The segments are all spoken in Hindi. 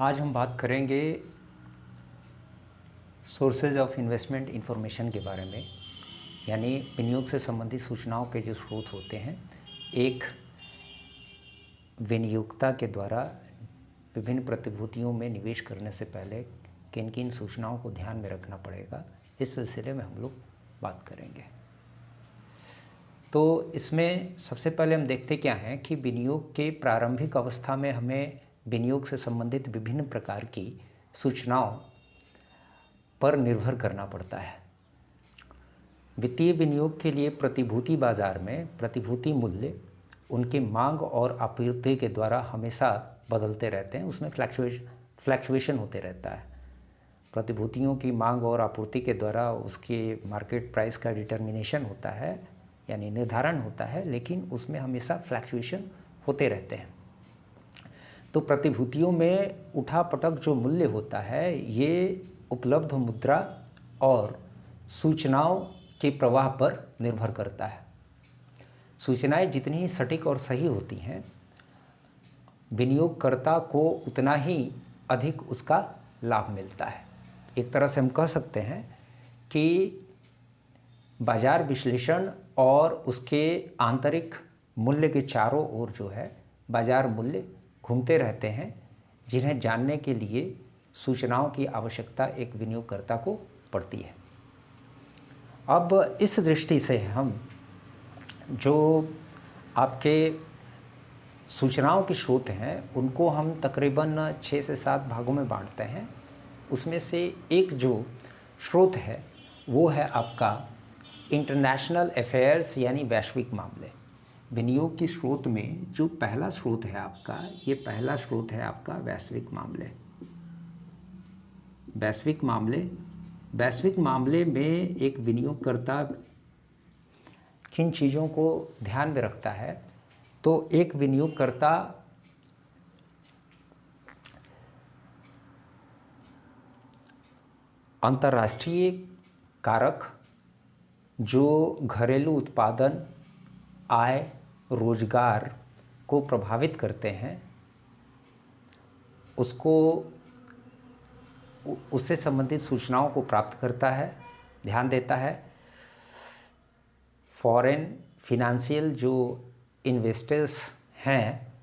आज हम बात करेंगे सोर्सेज ऑफ इन्वेस्टमेंट इंफॉर्मेशन के बारे में, यानी विनियोग से संबंधित सूचनाओं के जो स्रोत होते हैं। एक विनियोगता के द्वारा विभिन्न प्रतिभूतियों में निवेश करने से पहले किन किन सूचनाओं को ध्यान में रखना पड़ेगा, इस सिलसिले में हम लोग बात करेंगे। तो इसमें सबसे पहले हम देखते क्या हैं कि विनियोग के प्रारंभिक अवस्था में हमें विनियोग से संबंधित विभिन्न प्रकार की सूचनाओं पर निर्भर करना पड़ता है। वित्तीय विनियोग के लिए प्रतिभूति बाजार में प्रतिभूति मूल्य उनकी मांग और आपूर्ति के द्वारा हमेशा बदलते रहते हैं, उसमें फ्लैक्चुएशन होते रहता है। प्रतिभूतियों की मांग और आपूर्ति के द्वारा उसके मार्केट प्राइस का डिटर्मिनेशन होता है, यानी निर्धारण होता है, लेकिन उसमें हमेशा फ्लैक्चुएशन होते रहते हैं। तो प्रतिभूतियों में उठापटक जो मूल्य होता है, ये उपलब्ध मुद्रा और सूचनाओं के प्रवाह पर निर्भर करता है। सूचनाएं जितनी ही सटीक और सही होती हैं, विनियोगकर्ता को उतना ही अधिक उसका लाभ मिलता है। एक तरह से हम कह सकते हैं कि बाजार विश्लेषण और उसके आंतरिक मूल्य के चारों ओर जो है बाजार मूल्य घूमते रहते हैं, जिन्हें जानने के लिए सूचनाओं की आवश्यकता एक विनियोगकर्ता को पड़ती है। अब इस दृष्टि से हम जो आपके सूचनाओं के स्रोत हैं, उनको हम तकरीबन 6 से 7 भागों में बांटते हैं। उसमें से एक जो स्रोत है वो है आपका इंटरनेशनल अफेयर्स, यानी वैश्विक मामले। विनियोग के स्रोत में जो पहला स्रोत है आपका, ये पहला स्रोत है आपका वैश्विक मामले। वैश्विक मामले में एक विनियोगकर्ता किन चीज़ों को ध्यान में रखता है, तो एक विनियोगकर्ता अंतर्राष्ट्रीय कारक जो घरेलू उत्पादन, आय, रोजगार को प्रभावित करते हैं, उससे संबंधित सूचनाओं को प्राप्त करता है, ध्यान देता है। फॉरेन फिनेंशियल जो इन्वेस्टर्स हैं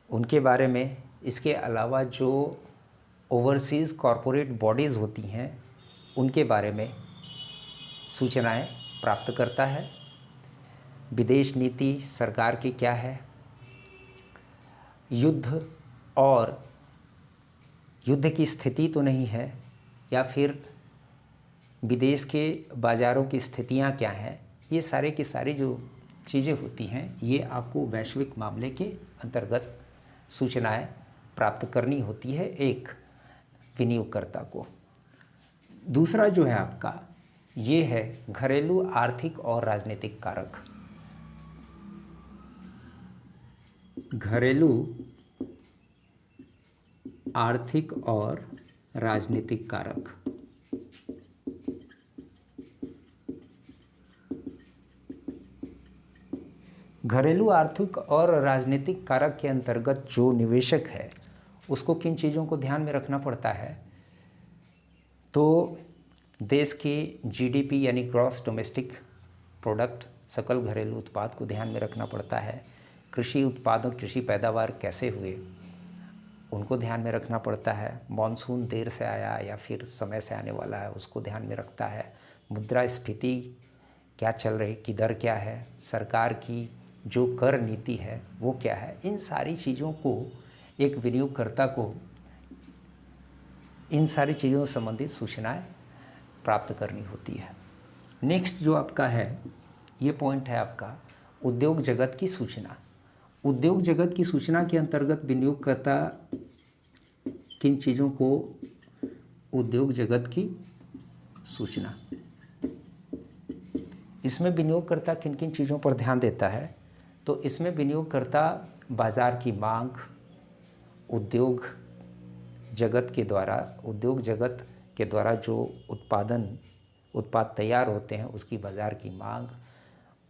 उनके बारे में, इसके अलावा जो ओवरसीज़ कॉरपोरेट बॉडीज़ होती हैं उनके बारे में सूचनाएं प्राप्त करता है। विदेश नीति सरकार की क्या है, युद्ध की स्थिति तो नहीं है, या फिर विदेश के बाज़ारों की स्थितियां क्या हैं, ये सारे की सारी जो चीज़ें होती हैं, ये आपको वैश्विक मामले के अंतर्गत सूचनाएं प्राप्त करनी होती है एक विनियोगकर्ता को। दूसरा जो है आपका, ये है घरेलू आर्थिक और राजनीतिक कारक। घरेलू आर्थिक और राजनीतिक कारक। घरेलू आर्थिक और राजनीतिक कारक के अंतर्गत जो निवेशक है उसको किन चीज़ों को ध्यान में रखना पड़ता है, तो देश की जीडीपी यानी ग्रॉस डोमेस्टिक प्रोडक्ट, सकल घरेलू उत्पाद को ध्यान में रखना पड़ता है। कृषि उत्पादों, कृषि पैदावार कैसे हुए उनको ध्यान में रखना पड़ता है। मॉनसून देर से आया या फिर समय से आने वाला है, उसको ध्यान में रखता है। मुद्रास्फीति क्या चल रही, की दर क्या है, सरकार की जो कर नीति है वो क्या है, इन सारी चीज़ों को एक विनियोगकर्ता को इन सारी चीज़ों से संबंधित सूचनाएं प्राप्त करनी होती है। नेक्स्ट जो आपका है, ये पॉइंट है आपका उद्योग जगत की सूचना। उद्योग जगत की सूचना के अंतर्गत विनियोगकर्ता किन चीज़ों को, उद्योग जगत की सूचना, इसमें विनियोगकर्ता किन किन चीज़ों पर ध्यान देता है, तो इसमें विनियोगकर्ता बाज़ार की मांग, उद्योग जगत के द्वारा जो उत्पाद तैयार होते हैं उसकी बाज़ार की मांग,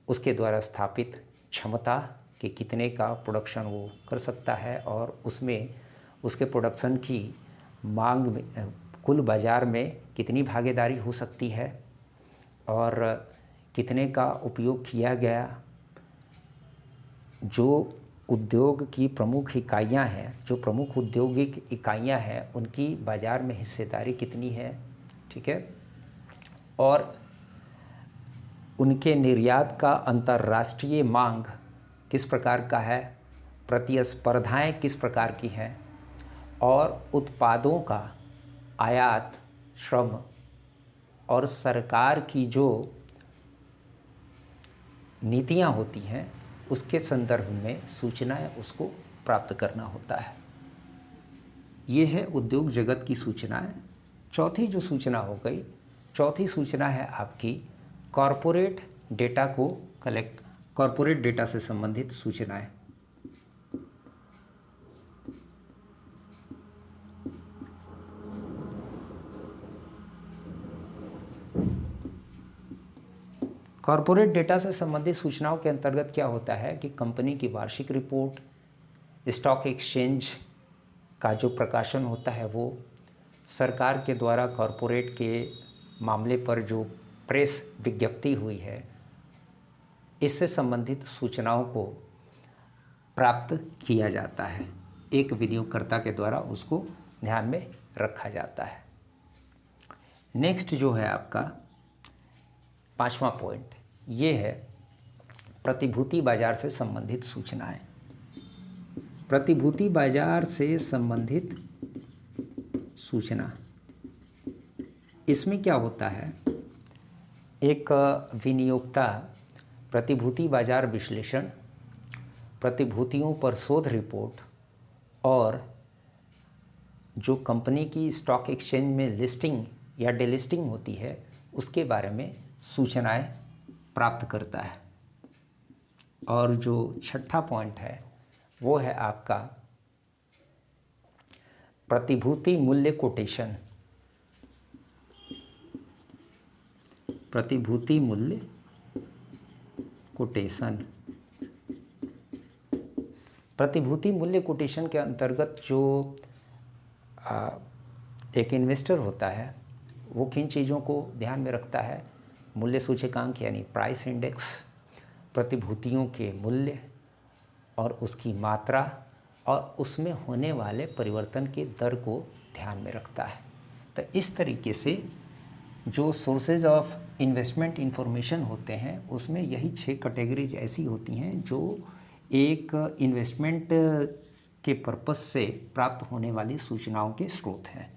उसके द्वारा स्थापित क्षमता कि कितने का प्रोडक्शन वो कर सकता है, और उसमें उसके प्रोडक्शन की मांग में, कुल बाज़ार में कितनी भागीदारी हो सकती है और कितने का उपयोग किया गया, जो उद्योग की प्रमुख इकाइयां हैं, जो प्रमुख औद्योगिक इकाइयां हैं, उनकी बाज़ार में हिस्सेदारी कितनी है, ठीक है, और उनके निर्यात का अंतर्राष्ट्रीय मांग किस प्रकार का है, प्रतिस्पर्धाएं किस प्रकार की हैं, और उत्पादों का आयात, श्रम और सरकार की जो नीतियां होती हैं उसके संदर्भ में सूचनाएं उसको प्राप्त करना होता है। ये है उद्योग जगत की सूचनाएं। चौथी जो सूचना हो गई, चौथी सूचना है आपकी कॉरपोरेट डेटा को कलेक्ट, कॉरपोरेट डेटा से संबंधित सूचनाएं। कॉरपोरेट डेटा से संबंधित सूचनाओं के अंतर्गत क्या होता है कि कंपनी की वार्षिक रिपोर्ट, स्टॉक एक्सचेंज का जो प्रकाशन होता है वो, सरकार के द्वारा कॉरपोरेट के मामले पर जो प्रेस विज्ञप्ति हुई है, इससे संबंधित सूचनाओं को प्राप्त किया जाता है। एक विनियोगकर्ता के द्वारा उसको ध्यान में रखा जाता है। नेक्स्ट जो है आपका 5वां पॉइंट, ये है प्रतिभूति बाजार से संबंधित सूचनाएं। प्रतिभूति बाजार से संबंधित सूचना, इसमें क्या होता है, एक विनियोक्ता प्रतिभूति बाजार विश्लेषण, प्रतिभूतियों पर शोध रिपोर्ट और जो कंपनी की स्टॉक एक्सचेंज में लिस्टिंग या डिलिस्टिंग होती है उसके बारे में सूचनाएं प्राप्त करता है। और जो छठा पॉइंट है वो है आपका प्रतिभूति मूल्य कोटेशन। प्रतिभूति मूल्य कोटेशन, प्रतिभूति मूल्य कोटेशन के अंतर्गत जो एक इन्वेस्टर होता है वो किन चीज़ों को ध्यान में रखता है, मूल्य सूचकांक यानी प्राइस इंडेक्स, प्रतिभूतियों के मूल्य और उसकी मात्रा और उसमें होने वाले परिवर्तन के दर को ध्यान में रखता है। तो इस तरीके से जो सोर्सेज ऑफ इन्वेस्टमेंट इंफॉर्मेशन होते हैं उसमें यही 6 कैटेगरीज ऐसी होती हैं जो एक इन्वेस्टमेंट के पर्पस से प्राप्त होने वाली सूचनाओं के स्रोत हैं।